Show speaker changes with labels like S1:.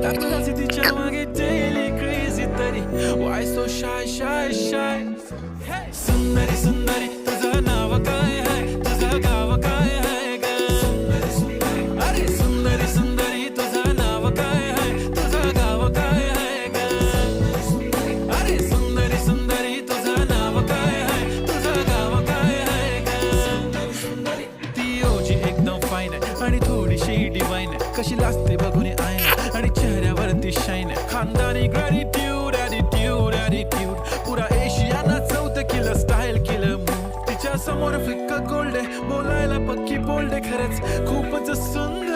S1: दाखलाच तिच्या मागे daily crazy तरी Y so shy shy shy सुंदरी सुंदरी तुझं नाव काय आहे तुझं गाव काय आहे ग अरे सुंदरी सुंदरी तुझं नाव काय आहे तुझं गाव काय आहे ग अरे सुंदरी सुंदरी तुझं नाव काय आहे तुझं गाव काय आहे ग ती ओजी एकदम फाईन आहे आणि थोडीशी डिवाईन आहे कशी लाजते बघून आईन आणि चेहऱ्यावरती शाईन आहे खानदानी ग्रॅटिट्यूड ॲटिट्यूड ॲटिट्यूड पुरा एशियाना चौथं केलं स्टाईल केलं मूव तिच्या समोर फिक्क गोल्ड आहे बोलायला पक्की बोल्ड आहे खरंच खूपच सुंदर